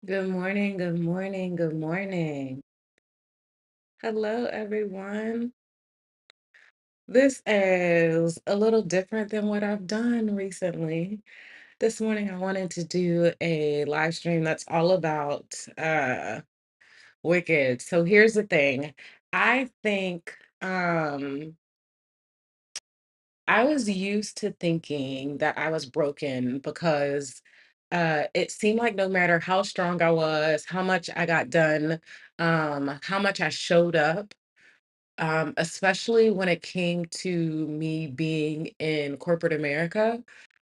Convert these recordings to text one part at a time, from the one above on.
Good morning, good morning, good morning. Hello, everyone. This is a little different than what I've done recently. This morning, I wanted to do a live stream that's all about Wicked. So here's the thing. I think I was used to thinking that I was broken because it seemed like no matter how strong I was, how much I got done, how much I showed up, especially when it came to me being in corporate America,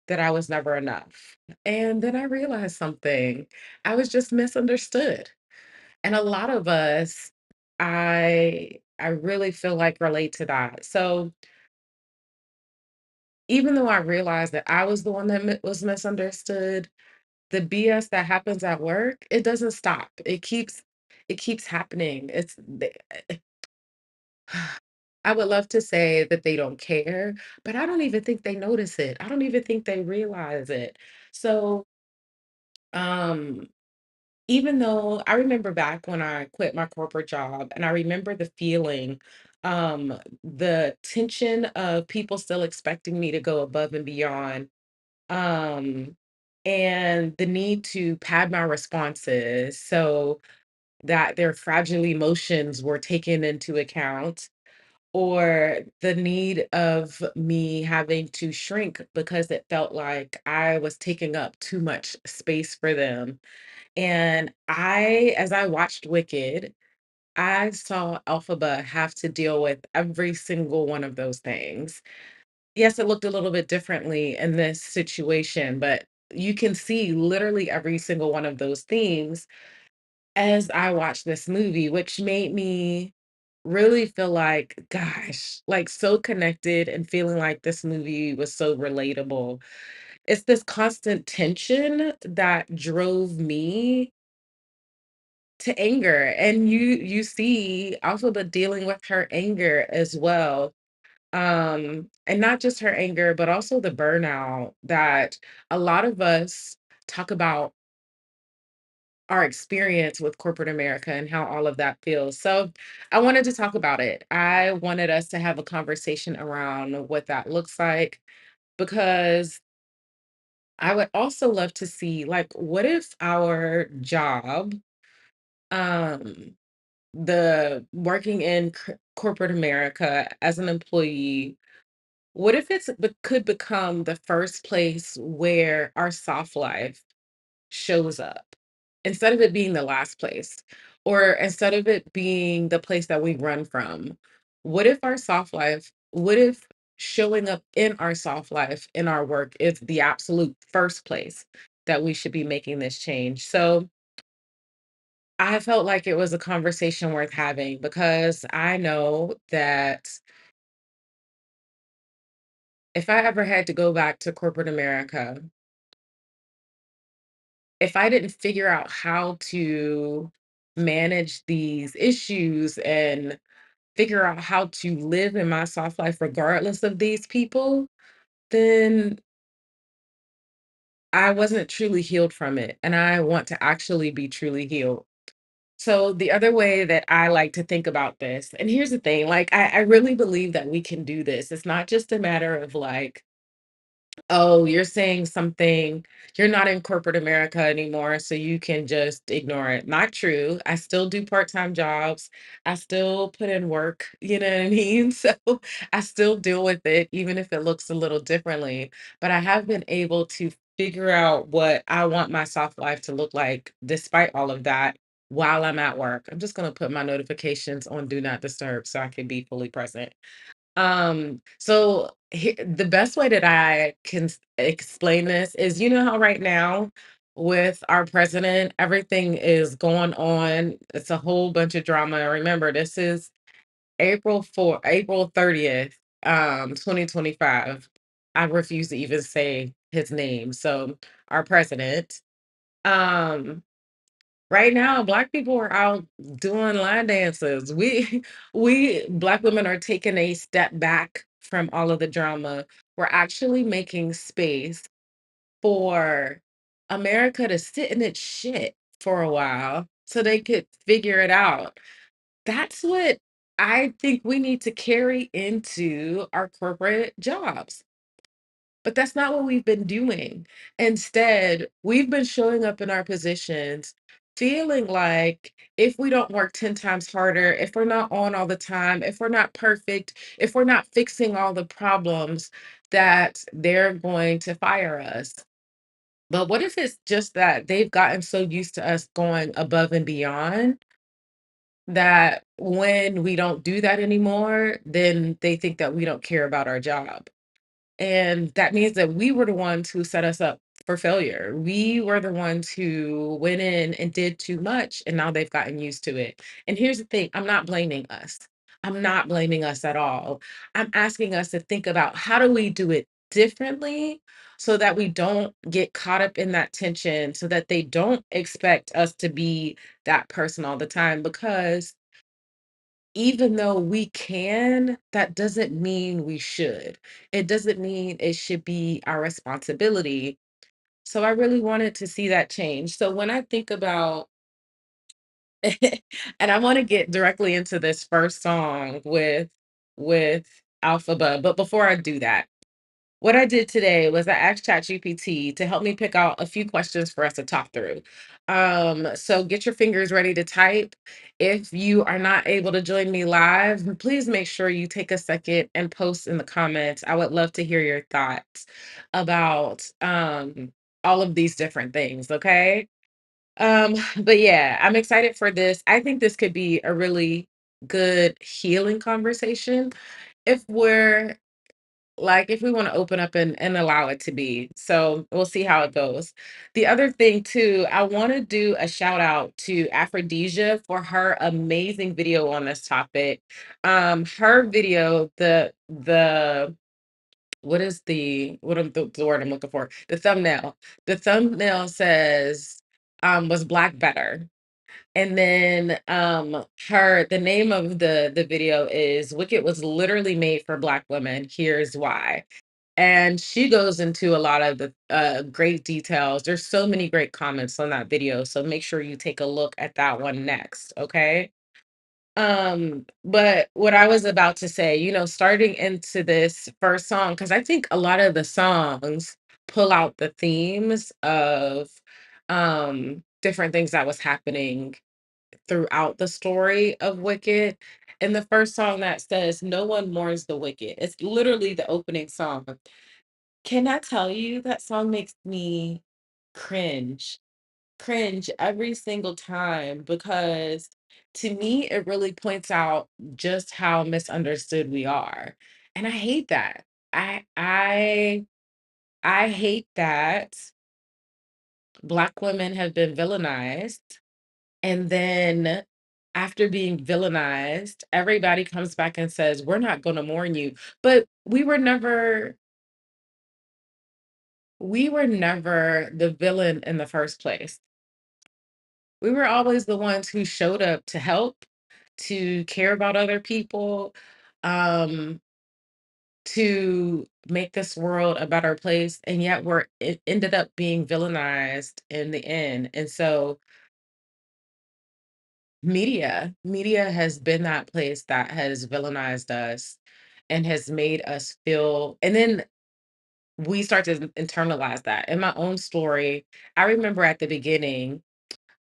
that I was never enough. And then I realized something. I was just misunderstood. And a lot of us, I really feel like relate to that. So even though I realized that I was the one that was misunderstood, the BS that happens at work, it doesn't stop. It keeps happening. I would love to say that they don't care, but I don't even think they notice it. I don't even think they realize it. So, um, even though I remember back when I quit my corporate job and I remember the feeling, the tension of people still expecting me to go above and beyond, um, and the need to pad my responses so that their fragile emotions were taken into account, or the need of me having to shrink because it felt like I was taking up too much space for them. And as I watched Wicked, I saw Elphaba have to deal with every single one of those things. Yes, it looked a little bit differently in this situation, but you can see literally every single one of those themes as I watched this movie, which made me really feel like, gosh, like so connected and feeling like this movie was so relatable. It's this constant tension that drove me to anger. And you see Alphaba dealing with her anger as well. And not just her anger, but also the burnout that a lot of us talk about our experience with corporate America and how all of that feels. So I wanted to talk about it. I wanted us to have a conversation around what that looks like because I would also love to see, like, what if our job, um the working in corporate America as an employee, what if could become the first place where our soft life shows up instead of it being the last place, or instead of it being the place that we run from? What if showing up in our soft life in our work is the absolute first place that we should be making this change? So I felt like it was a conversation worth having because I know that if I ever had to go back to corporate America, if I didn't figure out how to manage these issues and figure out how to live in my soft life regardless of these people, then I wasn't truly healed from it. And I want to actually be truly healed. So the other way that I like to think about this, and here's the thing, like I really believe that we can do this. It's not just a matter of like, oh, you're saying something, you're not in corporate America anymore, so you can just ignore it. Not true. I still do part-time jobs. I still put in work, you know what I mean? So I still deal with it, even if it looks a little differently. But I have been able to figure out what I want my soft life to look like despite all of that while I'm at work. I'm just going to put my notifications on do not disturb so I can be fully present. The best way that I can explain this is, you know how right now with our president, everything is going on. It's a whole bunch of drama. Remember, this is April 30th, 2025. I refuse to even say his name. So our president, um, right now, Black people are out doing line dances. We Black women are taking a step back from all of the drama. We're actually making space for America to sit in its shit. for a while so they could figure it out. That's what I think we need to carry into our corporate jobs. But that's not what we've been doing. Instead, we've been showing up in our positions feeling like if we don't work 10 times harder, if we're not on all the time, if we're not perfect, if we're not fixing all the problems, that they're going to fire us. But what if it's just that they've gotten so used to us going above and beyond that when we don't do that anymore, then they think that we don't care about our job. And that means that we were the ones who set us up for failure. We were the ones who went in and did too much, and now they've gotten used to it. And here's the thing, I'm not blaming us. I'm not blaming us at all. I'm asking us to think about how do we do it differently so that we don't get caught up in that tension, so that they don't expect us to be that person all the time. Because even though we can, that doesn't mean we should. It doesn't mean it should be our responsibility. So I really wanted to see that change. So when I think about and I want to get directly into this first song with Elphaba, but before I do that, what I did today was I asked ChatGPT to help me pick out a few questions for us to talk through. So get your fingers ready to type. If you are not able to join me live, please make sure you take a second and post in the comments. I would love to hear your thoughts about all of these different things, okay? but yeah, I'm excited for this. I think this could be a really good healing conversation if we're like, if we wanna open up and allow it to be. So, we'll see how it goes. The other thing too, I wanna do a shout out to Aphrodisia for her amazing video on this topic. Her video, the what is what am the word I'm looking for? The thumbnail. The thumbnail says, "Was black better?" And then, the name of the video is "Wicked was literally made for Black women. Here's why." And she goes into a lot of the great details. There's so many great comments on that video, so make sure you take a look at that one next, okay? But what I was about to say, starting into this first song, because I think a lot of the songs pull out the themes of different things that was happening throughout the story of Wicked. And the first song that says, "No one mourns the wicked." It's literally the opening song. Can I tell you that song makes me cringe, cringe every single time because to me it really points out just how misunderstood we are. And I hate that. I I I hate that Black women have been villainized and then after being villainized, everybody comes back and says, "We're not going to mourn you." But we were never the villain in the first place. We were always the ones who showed up to help, to care about other people, um, to make this world a better place, and yet it ended up being villainized in the end. And so media has been that place that has villainized us and has made us feel, and then we start to internalize that. In my own story, I remember at the beginning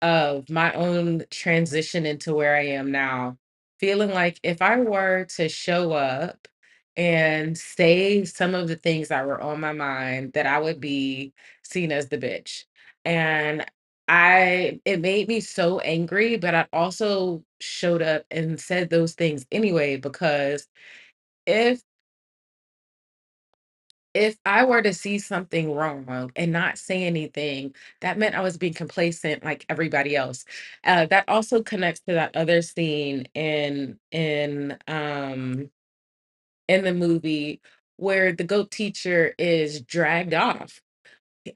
of my own transition into where I am now, feeling like if I were to show up and say some of the things that were on my mind, that I would be seen as the bitch. And it made me so angry, but I also showed up and said those things anyway, because if if I were to see something wrong and not say anything, that meant I was being complacent like everybody else. That also connects to that other scene in the movie where the goat teacher is dragged off.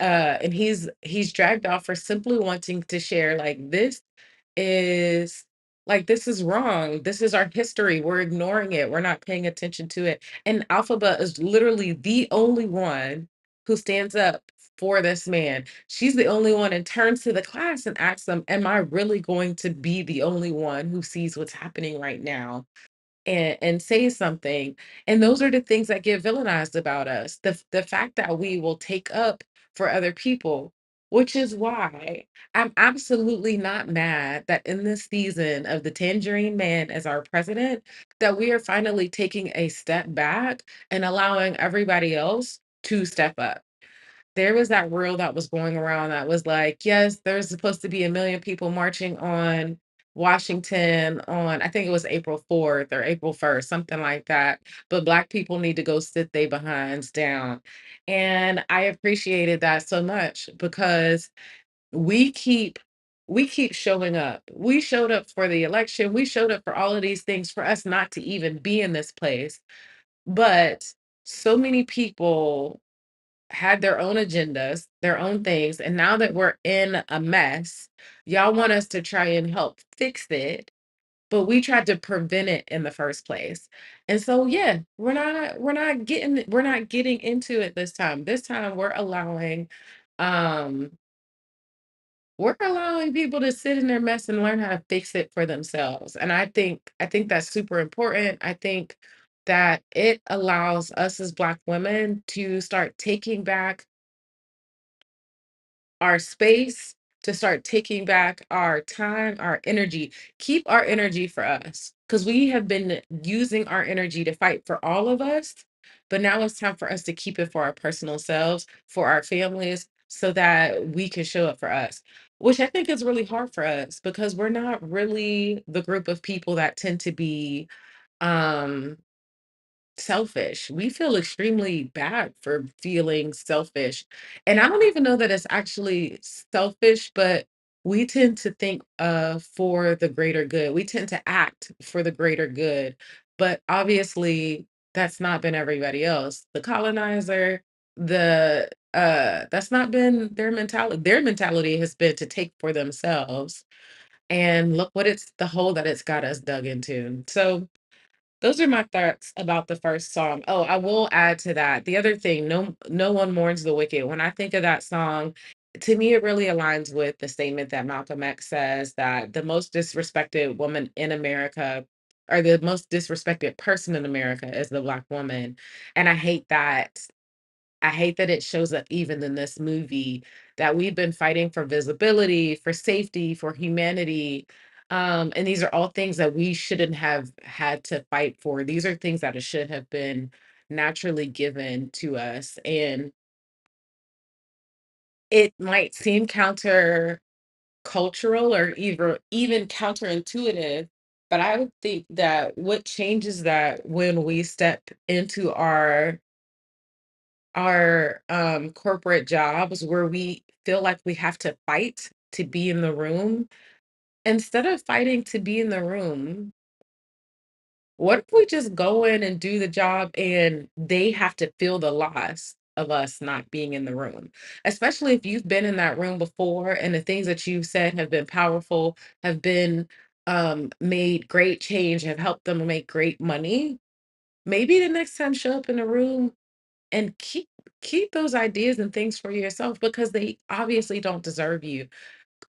And he's dragged off for simply wanting to share like is this is wrong. This is our history. We're ignoring it. We're not paying attention to it. And Alphaba is literally the only one who stands up for this man. She's the only one and turns to the class and asks them, am I really going to be the only one who sees what's happening right now? And say something. And those are the things that get villainized about us. The fact that we will take up for other people, which is why I'm absolutely not mad that in this season of the Tangerine Man as our president, that we are finally taking a step back and allowing everybody else to step up. There was that reel that was going around that was like, yes, there's supposed to be 1,000,000 people marching on Washington on, I think it was April 4th or April 1st, something like that. But Black people need to go sit their behinds down. And I appreciated that so much because we keep we keep showing up. We showed up for the election. We showed up for all of these things for us not to even be in this place. But so many people had their own agendas, their own things, and now that we're in a mess, y'all want us to try and help fix it, but we tried to prevent it in the first place. And so yeah, we're not getting into it this time. This time um we're allowing people to sit in their mess and learn how to fix it for themselves. And I think that's super important. I think that it allows us as Black women to start taking back our space, to start taking back our time, our energy. Keep our energy for us because we have been using our energy to fight for all of us. But now it's time for us to keep it for our personal selves, for our families, so that we can show up for us, which I think is really hard for us because we're not really the group of people that tend to be um selfish. We feel extremely bad for feeling selfish. And I don't even know that it's actually selfish, but we tend to think for the greater good. We tend to act for the greater good. But obviously that's not been everybody else. The colonizer, the that's not been their mentality. Their mentality has been to take for themselves. And look what it's the hole that it's got us dug into. So those are my thoughts about the first song. Oh, I will add to that. The other thing, no one mourns the wicked. When I think of that song, to me it really aligns with the statement that Malcolm X says that the most disrespected woman in America or the most disrespected person in America is the Black woman. And I hate that it shows up even in this movie that we've been fighting for visibility, for safety, for humanity. And these are all things that we shouldn't have had to fight for. These are things that it should have been naturally given to us. And it might seem counter cultural or even counterintuitive, but I would think that what changes that when we step into our corporate jobs where we feel like we have to fight to be in the room, instead of fighting to be in the room, what if we just go in and do the job and they have to feel the loss of us not being in the room? Especially if you've been in that room before and the things that you've said have been powerful, have been made great change, have helped them make great money. Maybe the next time show up in the room and keep those ideas and things for yourself because they obviously don't deserve you.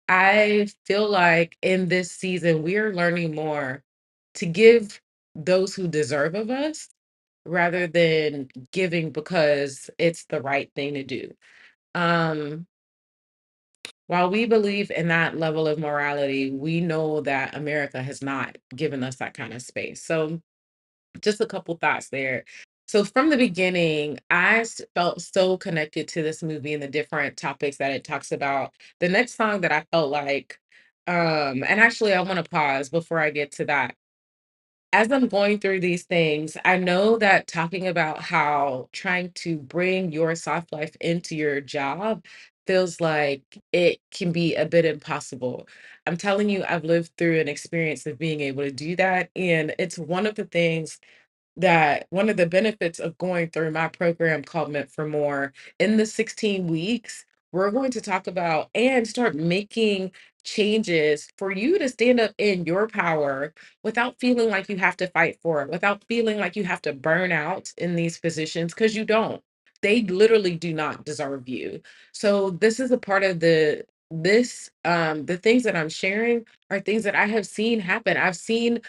I feel like in this season we are learning more to give those who deserve of us rather than giving because it's the right thing to do. Um while we believe in that level of morality, we know that America has not given us that kind of space. So just a couple thoughts there. So from the beginning, felt so connected to this movie and the different topics that it talks about. The next song that I felt like, and actually I want to pause before I get to that. As I'm going through these things, I know that talking about how trying to bring your soft life into your job feels like it can be a bit impossible. I'm telling you, I've lived through an experience of being able to do that. And it's one of the things that one of the benefits of going through my program called Meant for More, in the 16 weeks, we're going to talk about and start making changes for you to stand up in your power without feeling like you have to fight for it, without feeling like you have to burn out in these positions, because you don't. they literally do not deserve you. So this is a part of the things that I'm sharing are things that I have seen happen. I've seen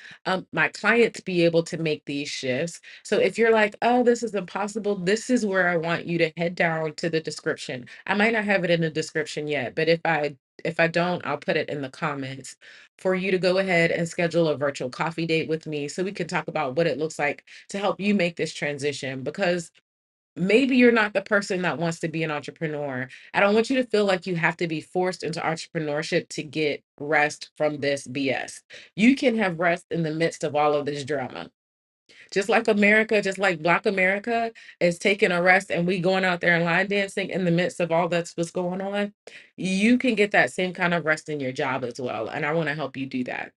my clients be able to make these shifts. So if you're like, oh, this is impossible, this is where I want you to head down to the description. I might not have it in the description yet, but if I don't, I'll put it in the comments for you to go ahead and schedule a virtual coffee date with me so we can talk about what it looks like to help you make this transition, because maybe you're not the person that wants to be an entrepreneur. I don't want you to feel like you have to be forced into entrepreneurship to get rest from this BS. You can have rest in the midst of all of this drama. Just like America, just like Black America is taking a rest and we going out there and line dancing in the midst of all that's what's going on, you can get that same kind of rest in your job as well. And I want to help you do that.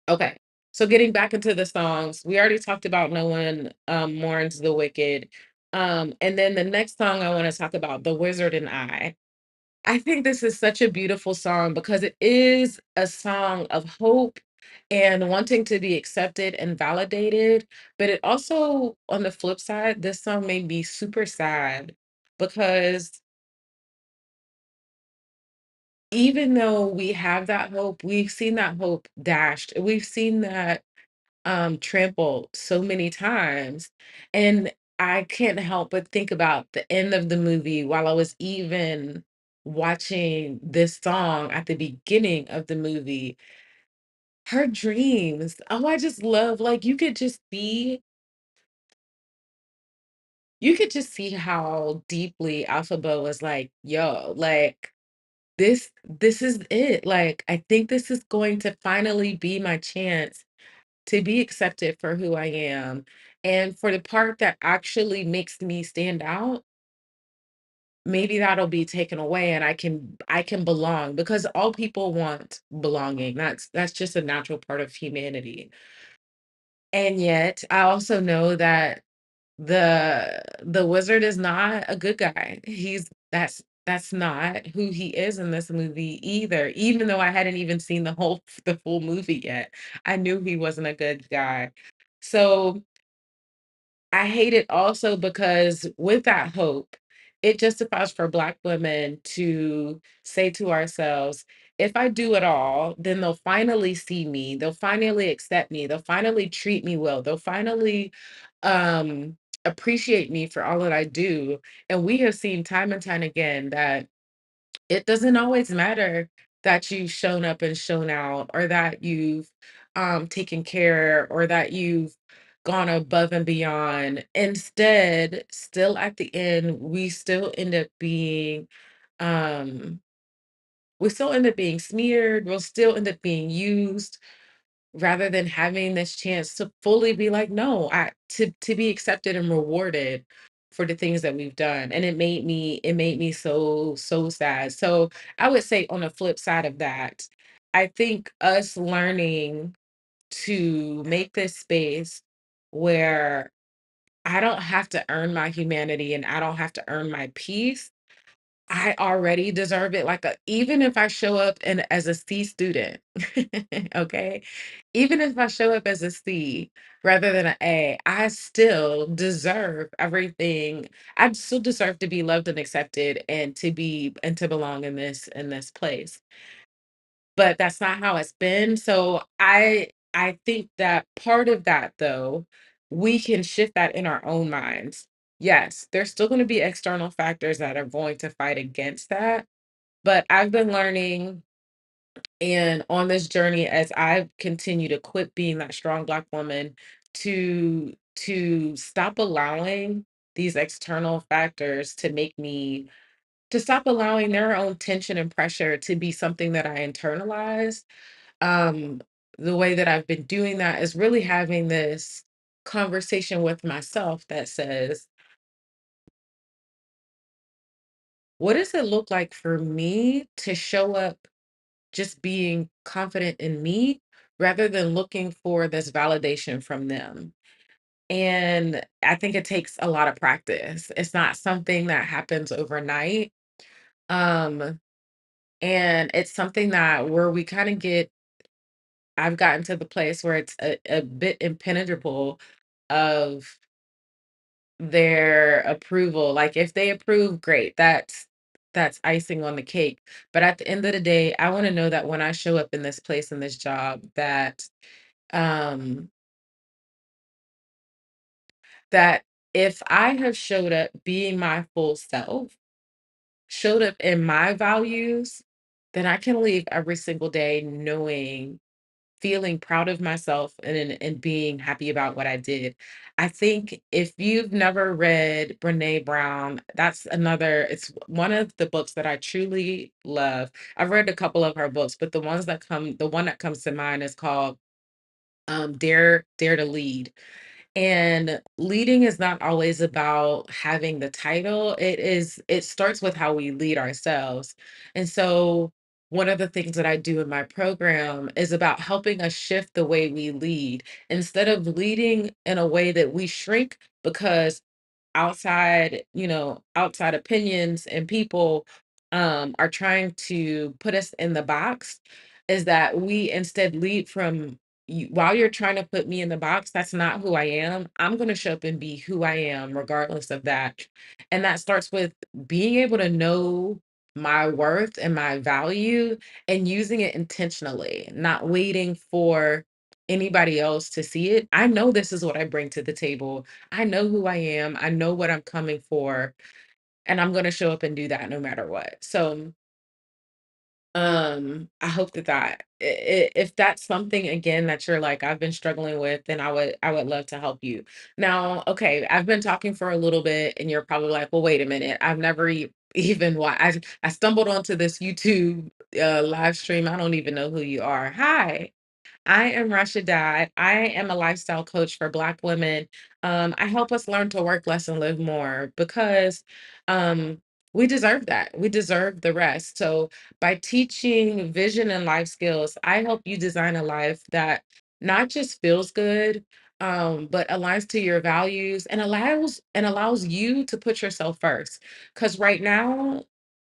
Okay. So getting back into the songs, we already talked about No One Mourns the Wicked. And then the next song I want to talk about, The Wizard and I. I think this is such a beautiful song because it is a song of hope and wanting to be accepted and validated. But it also, on the flip side, this song made me super sad because even though we have that hope, we've seen that hope dashed. We've seen that trampled so many times. And I can't help but think about the end of the movie while I was even watching this song at the beginning of the movie. Her dreams. Oh, I just love, like, you could just see how deeply Elphaba was like, yo, like this is it. Like, I think this is going to finally be my chance to be accepted for who I am. And for the part that actually makes me stand out, maybe that'll be taken away and I can belong because all people want belonging. That's just a natural part of humanity. And yet I also know that the wizard is not a good guy. That's not who he is in this movie either. Even though I hadn't even seen the full movie yet. I knew he wasn't a good guy. So I hate it also because with that hope, it justifies for Black women to say to ourselves, if I do it all, then they'll finally see me, they'll finally accept me, they'll finally treat me well, they'll finally appreciate me for all that I do. And we have seen time and time again that it doesn't always matter that you've shown up and shown out or that you've taken care or that you've gone above and beyond. Instead, still at the end, um we still end up being smeared, we'll still end up being used rather than having this chance to fully be like, no, to be accepted and rewarded for the things that we've done. And it made me so sad. So I would say on the flip side of that, I think us learning to make this space where I don't have to earn my humanity and I don't have to earn my peace. I already deserve it, like, even if I show up as a C student, okay? Even if I show up as a C rather than an A, I still deserve everything. I still deserve to be loved and accepted and to belong in this place. But that's not how it's been, so I think that part of that, though, we can shift that in our own minds. Yes, there's still gonna be external factors that are going to fight against that, but I've been learning and on this journey as I continue to quit being that strong Black woman to stop allowing these external factors to stop allowing their own tension and pressure to be something that I internalize. um, the way that I've been doing that is really having this conversation with myself that says, what does it look like for me to show up just being confident in me rather than looking for this validation from them? And I think it takes a lot of practice. It's not something that happens overnight. Um, and it's something that where we kind of I've gotten to the place where it's a bit impenetrable of their approval. Like if they approve, great. That's icing on the cake. But at the end of the day, I want to know that when I show up in this place in this job um that if I have showed up being my full self, showed up in my values, then I can leave every single day knowing, feeling proud of myself and being happy about what I did. I think if you've never read Brene Brown, that's another, it's one of the books that I truly love. I've read a couple of her books, but the one that comes to mind is called Dare to Lead. And leading is not always about having the title. It starts with how we lead ourselves. And so one of the things that I do in my program is about helping us shift the way we lead. Instead of leading in a way that we shrink because outside opinions and people are trying to put us in the box, is that we instead lead from you. While you're trying to put me in the box, that's not who I am. I'm going to show up and be who I am regardless of that. And that starts with being able to know my worth and my value and using it intentionally, not waiting for anybody else to see it. I know this is what I bring to the table. I know who I am. I know what I'm coming for, and I'm going to show up and do that no matter what. So, I hope if that's something again that you're like, I've been struggling with, then I would love to help you. Now, okay, I've been talking for a little bit, and you're probably like, well, wait a minute. I've never even I stumbled onto this YouTube live stream. I don't even know who you are. Hi. I am Rasha Dad. I am a lifestyle coach for Black women. I help us learn to work less and live more because um, we deserve that. We deserve the rest. So, by teaching vision and life skills, I help you design a life that not just feels good, but aligns to your values and allows you to put yourself first. Because right now,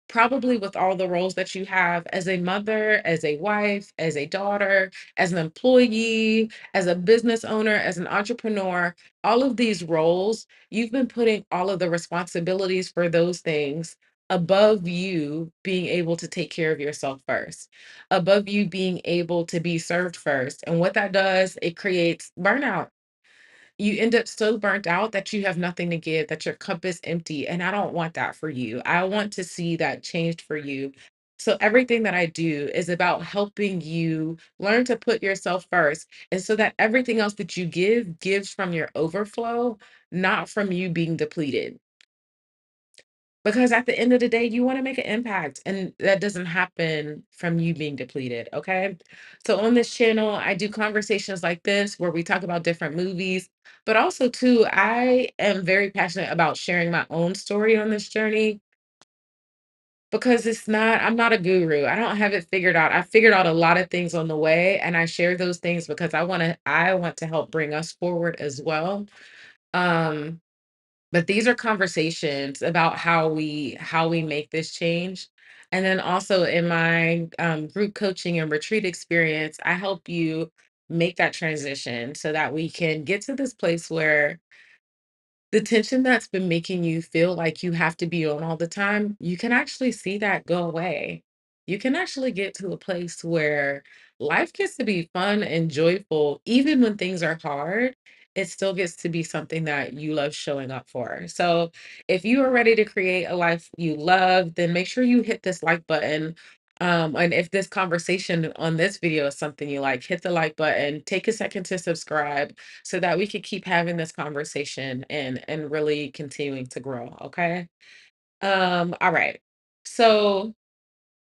probably with all the roles that you have as a mother, as a wife, as a daughter, as an employee, as a business owner, as an entrepreneur, all of these roles, you've been putting all of the responsibilities for those things above you being able to take care of yourself first, above you being able to be served first. And what that does, it creates burnout. You end up so burnt out that you have nothing to give, that your cup is empty. And I don't want that for you. I want to see that changed for you. So everything that I do is about helping you learn to put yourself first. And so that everything else that you give gives from your overflow, not from you being depleted. Because at the end of the day, you want to make an impact, and that doesn't happen from you being depleted. Okay. So on this channel, I do conversations like this where we talk about different movies, but also, too, I am very passionate about sharing my own story on this journey because I'm not a guru. I don't have it figured out. I figured out a lot of things on the way, and I share those things because I want to help bring us forward as well. Um, but these are conversations about how we make this change. And then also in my group coaching and retreat experience, I help you make that transition so that we can get to this place where the tension that's been making you feel like you have to be on all the time, you can actually see that go away. You can actually get to a place where life gets to be fun and joyful, even when things are hard. It still gets to be something that you love showing up for. So, if you are ready to create a life you love, then make sure you hit this like button. And if this conversation on this video is something you like, hit the like button, take a second to subscribe so that we could keep having this conversation and really continuing to grow. Okay. All right. So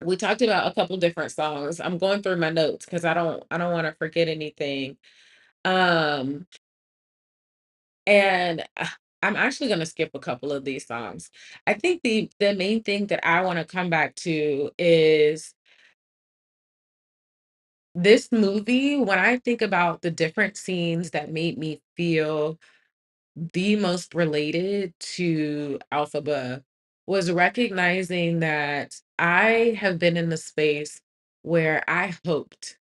we talked about a couple different songs. I'm going through my notes because I don't want to forget anything. Um and I'm actually going to skip a couple of these songs. I think the main thing that I want to come back to is this movie. When I think about the different scenes that made me feel the most related to Elphaba was recognizing that I have been in the space where I hoped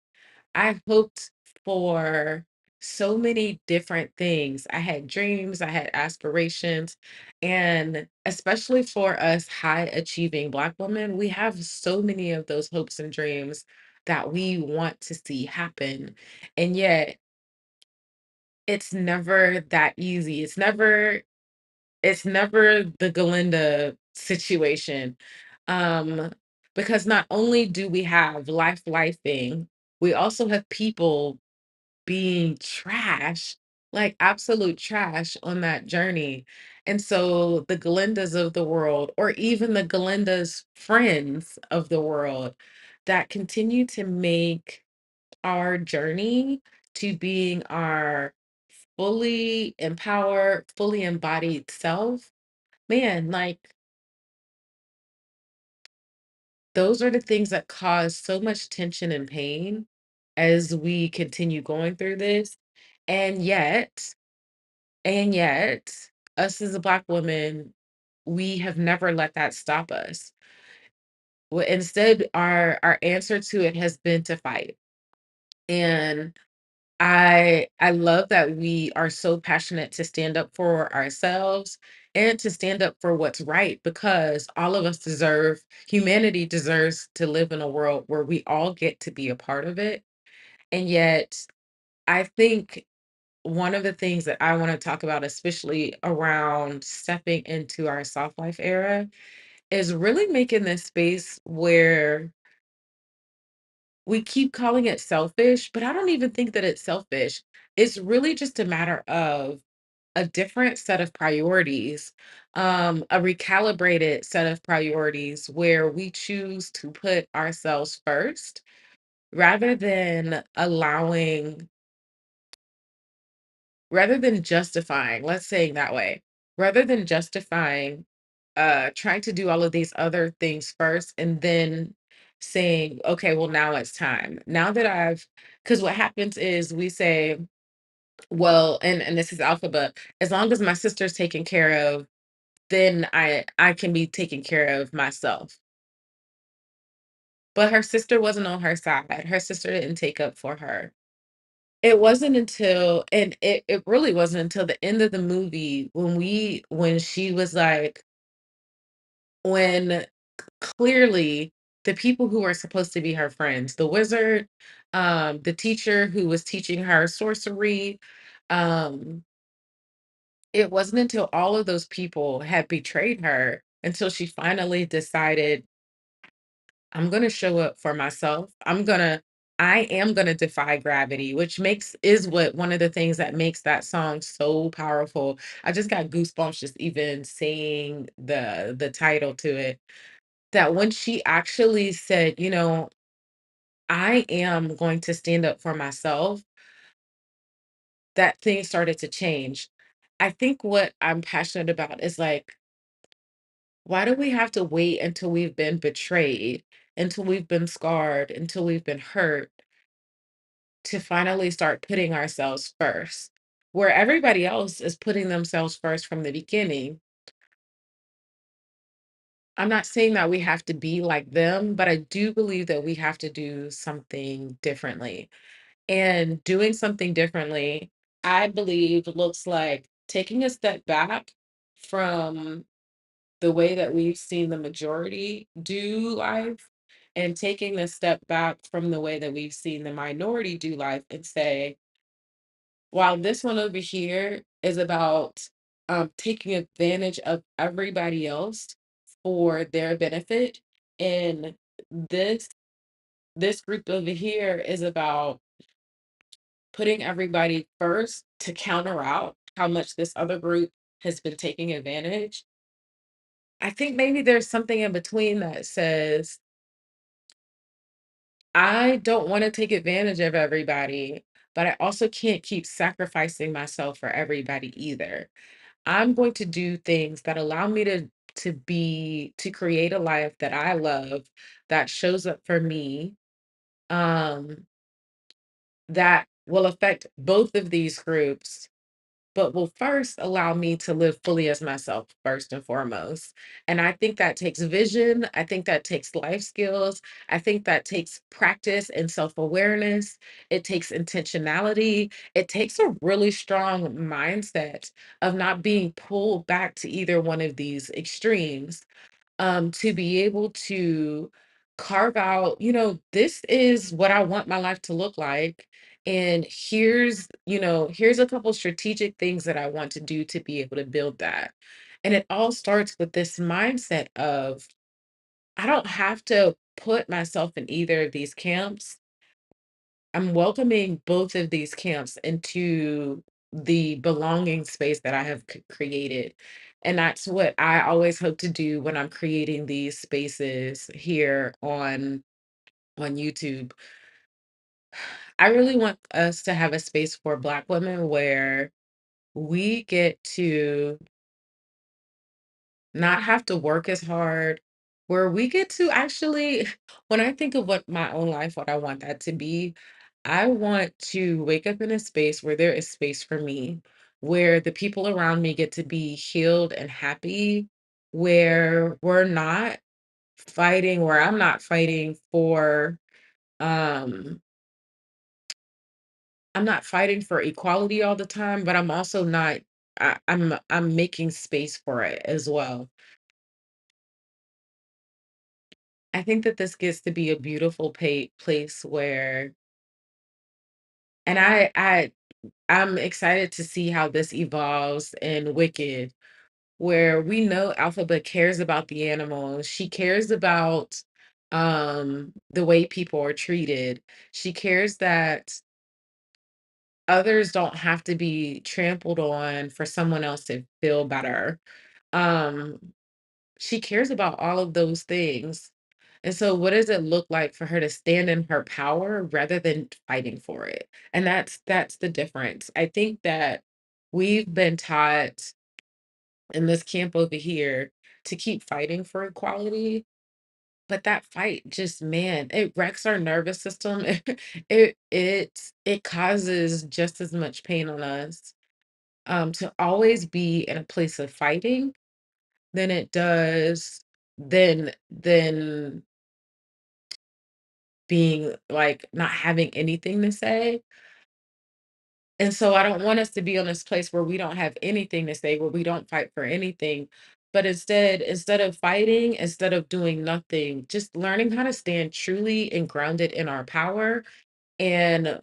for so many different things. I had dreams, I had aspirations, and especially for us high achieving Black women, we have so many of those hopes and dreams that we want to see happen. And yet, it's never that easy. It's never the Galinda situation. Um, because not only do we have life lifing, we also have people being trash, like absolute trash on that journey. And so the Galindas of the world, or even the Galinda's friends of the world, that continue to make our journey to being our fully empowered, fully embodied self, man, like those are the things that cause so much tension and pain as we continue going through this. And yet, and yet, us as a Black woman, we have never let that stop us. Well, instead, our answer to it has been to fight. And I love that we are so passionate to stand up for ourselves and to stand up for what's right, because all of us deserve humanity deserves to live in a world where we all get to be a part of it. And yet, I think one of the things that I want to talk about, especially around stepping into our soft life era, is really making this space where we keep calling it selfish, but I don't even think that it's selfish. It's really just a matter of a different set of priorities, a recalibrated set of priorities where we choose to put ourselves first rather than allowing, rather than justifying, let's say it that way, rather than justifying trying to do all of these other things first and then saying, okay, well, now it's time. Now that because what happens is we say, well, and this is Alphaba, as long as my sister's taken care of, then I can be taking care of myself. But her sister wasn't on her side. Her sister didn't take up for her. It wasn't until, and it really wasn't until the end of the movie when she was like, when clearly the people who are supposed to be her friends, the wizard, the teacher who was teaching her sorcery, um, it wasn't until all of those people had betrayed her until she finally decided, I'm gonna show up for myself. I am gonna defy gravity, which makes is what one of the things that makes that song so powerful. I just got goosebumps just even saying the title to it. That when she actually said, I am going to stand up for myself, that thing started to change. I think what I'm passionate about is like, why do we have to wait until we've been betrayed, until we've been scarred, until we've been hurt to finally start putting ourselves first? Where everybody else is putting themselves first from the beginning. I'm not saying that we have to be like them, but I do believe that we have to do something differently. And doing something differently, I believe, looks like taking a step back from the way that we've seen the majority do life and taking a step back from the way that we've seen the minority do life and say, while this one over here is about taking advantage of everybody else for their benefit, and this this group over here is about putting everybody first to counter out how much this other group has been taking advantage. I think maybe there's something in between that says, I don't want to take advantage of everybody, but I also can't keep sacrificing myself for everybody either. I'm going to do things that allow me to create a life that I love, that shows up for me, um, that will affect both of these groups, but will first allow me to live fully as myself first and foremost. And I think that takes vision. I think that takes life skills. I think that takes practice and self-awareness. It takes intentionality. It takes a really strong mindset of not being pulled back to either one of these extremes, to be able to carve out, this is what I want my life to look like. And here's a couple strategic things that I want to do to be able to build that. And it all starts with this mindset of I don't have to put myself in either of these camps. I'm welcoming both of these camps into the belonging space that I have created. And that's what I always hope to do when I'm creating these spaces here on YouTube. I really want us to have a space for Black women where we get to not have to work as hard, where we get to actually when I think of what my own life, what I want that to be, I want to wake up in a space where there is space for me, where the people around me get to be healed and happy, where where I'm not fighting for um I'm not fighting for equality all the time, but I'm also not I'm making space for it as well. I think that this gets to be a beautiful place where and I'm excited to see how this evolves in Wicked, where we know Elphaba cares about the animals. She cares about the way people are treated. She cares that others don't have to be trampled on for someone else to feel better. Um she cares about all of those things. And so what does it look like for her to stand in her power rather than fighting for it? And that's the difference. I think that we've been taught in this camp over here to keep fighting for equality, but that fight just, man, it wrecks our nervous system. It causes just as much pain on us, to always be in a place of fighting than it does than being like not having anything to say. And so I don't want us to be on this place where we don't have anything to say, where we don't fight for anything. But instead of fighting, instead of doing nothing, just learning how to stand truly and grounded in our power and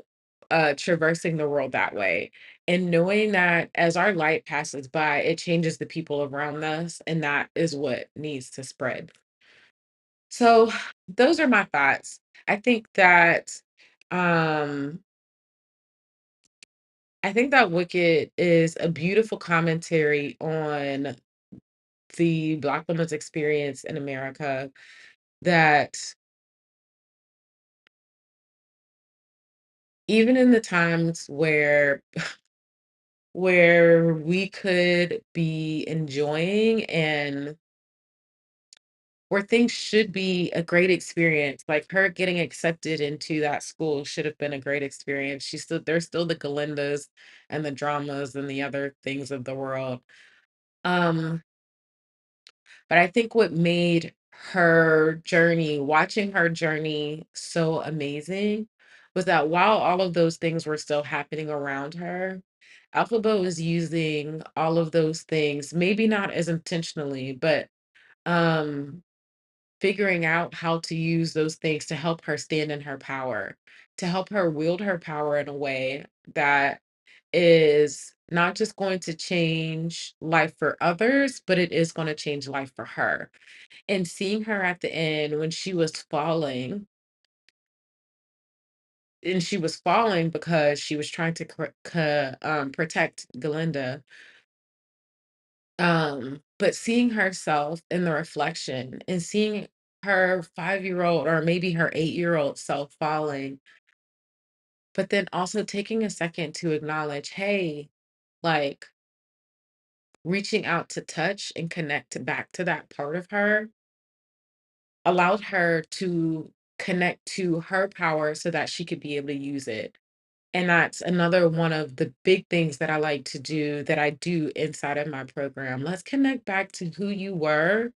traversing the world that way. And knowing that as our light passes by, it changes the people around us. And that is what needs to spread. So those are my thoughts. I think that um I think that Wicked is a beautiful commentary on the Black women's experience in America, that even in the times where we could be enjoying and where things should be a great experience, like her getting accepted into that school should have been a great experience. There's still the Galindas and the dramas and the other things of the world. Um, but I think what made watching her journey so amazing was that while all of those things were still happening around her, Alphaba was using all of those things, maybe not as intentionally, but um figuring out how to use those things to help her stand in her power, to help her wield her power in a way that is not just going to change life for others, but it is going to change life for her. And seeing her at the end when she was falling, and she was falling because she was trying to protect Galinda. But seeing herself in the reflection and seeing her 5-year-old or maybe her 8-year-old self falling, but then also taking a second to acknowledge, hey, like reaching out to touch and back to that part of her allowed her to connect to her power so that she could be able to use it. And that's another one of the big things that I like to do that I do inside of my program. Let's connect back to who you were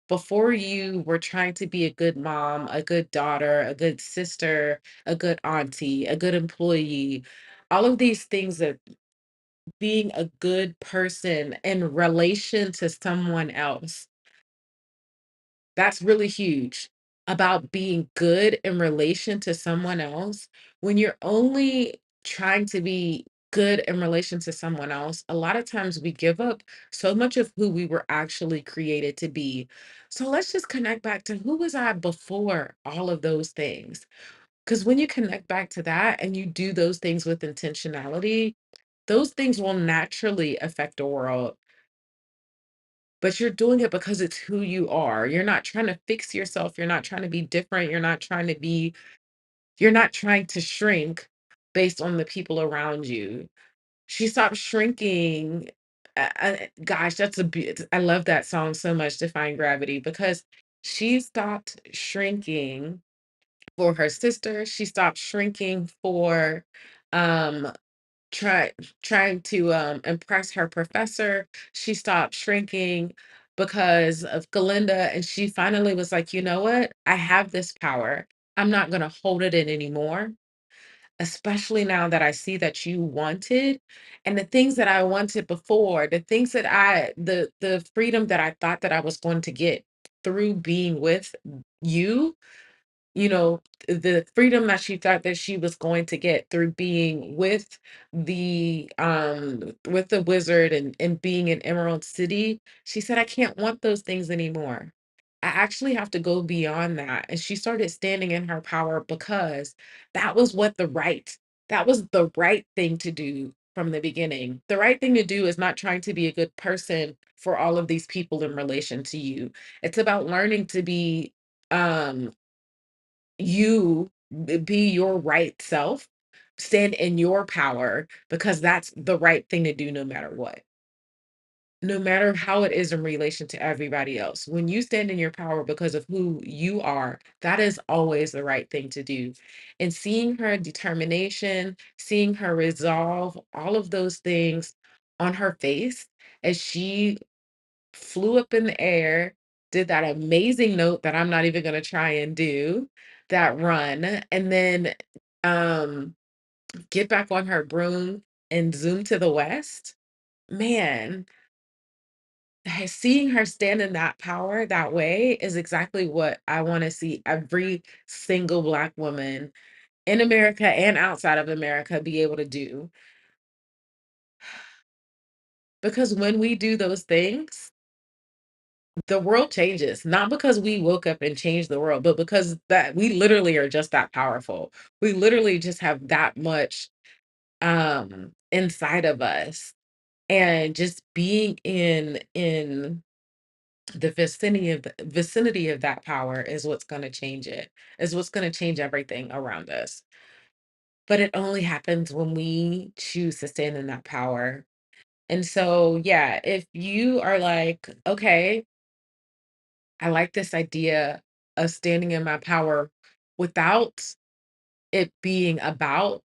before you were trying to be a good mom, a good daughter, a good sister, a good auntie, a good employee. All of these things that being a good person in relation to someone else. That's really huge about being good in relation to someone else. When you're only trying to be good in relation to someone else, a lot of times we give up so much of who we were actually created to be. So let's just connect back to who was I before all of those things? Because when you connect back to that and you do those things with intentionality, those things will naturally affect the world, but you're doing it because it's who you are. You're not trying to fix yourself. You're not trying to be different. You're not trying to shrink based on the people around you. She stopped shrinking. Gosh, I love that song so much, Defying Gravity, because she stopped shrinking for her sister. She stopped shrinking for um try trying to impress her professor. She stopped shrinking because of Galinda, and she finally was like, you know what? I have this power. I'm not going to hold it in anymore, especially now that I see that you wanted and the things that I wanted before, the things that the freedom that I thought that I was going to get through being with you, you know, the freedom that she thought that she was going to get through being with the wizard and being in Emerald City. She said, I can't want those things anymore. I actually have to go beyond that. And she started standing in her power because that was that was the right thing to do from the beginning. The right thing to do is not trying to be a good person for all of these people in relation to you. It's about learning to be um be your right self, stand in your power because that's the right thing to do no matter what. No matter how it is in relation to everybody else. When you stand in your power because of who you are, that is always the right thing to do. And seeing her determination, seeing her resolve, all of those things on her face as she flew up in the air, did that amazing note that I'm not even gonna try and do, that run, and then, um, get back on her broom and zoom to the west. Man, seeing her stand in that power that way is exactly what I wanna see every single Black woman in America and outside of America be able to do. Because when we do those things, the world changes, not because we woke up and changed the world, but because that we literally are just that powerful. We literally just have that much inside of us. And just being in the vicinity of that power is what's going to change it. Is what's going to change everything around us. But it only happens when we choose to stand in that power. And so, yeah, if you are like, okay, I like this idea of standing in my power without it being about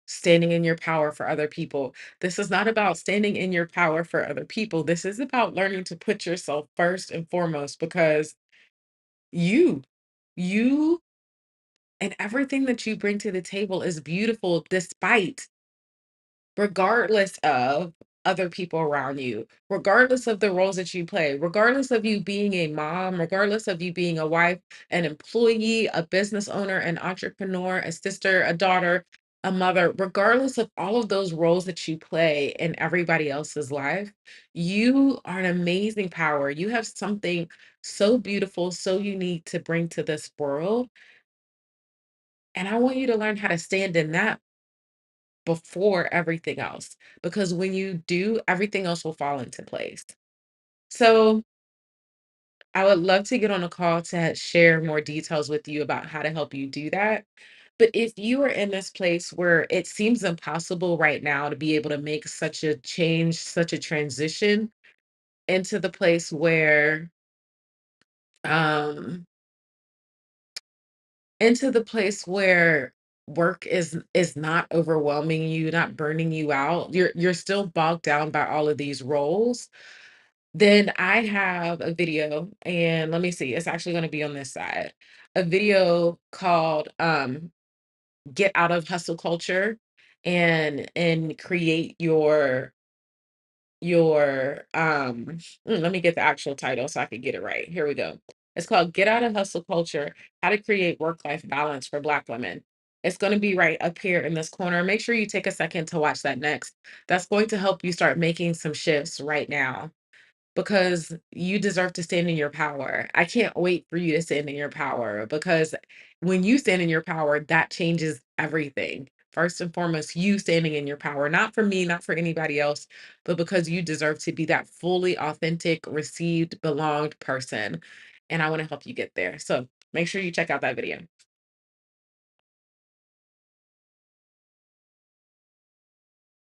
standing in your power for other people. This is not about standing in your power for other people. This is about learning to put yourself first and foremost because you, you and everything that you bring to the table is beautiful despite regardless of other people around you, regardless of the roles that you play, regardless of you being a mom, regardless of you being a wife, an employee, a business owner, an entrepreneur, a sister, a daughter, a mother, regardless of all of those roles that you play in everybody else's life, you are an amazing power. You have something so beautiful, so unique to bring to this world. And I want you to learn how to stand in that before everything else, because when you do, everything else will fall into place. So, I would love to get on a call to share more details with you about how to help you do that. But if you are in this place where it seems impossible right now to be able to make such a change, such a transition into the place um, where work is not overwhelming you, not burning you out, you're still bogged down by all of these roles, then I have a video, and let me see, it's actually going to be on this side. A video called Get Out of Hustle Culture and create let me get the actual title so I can get it right. Here we go. It's called Get Out of Hustle Culture: How to Create Work-Life Balance for Black Women. It's going to be right up here in this corner. Make sure you take a second to watch that next. That's going to help you start making some shifts right now because you deserve to stand in your power. I can't wait for you to stand in your power because when you stand in your power, that changes everything. First and foremost, you standing in your power, not for me, not for anybody else, but because you deserve to be that fully authentic, received, belonged person. And I want to help you get there. So make sure you check out that video.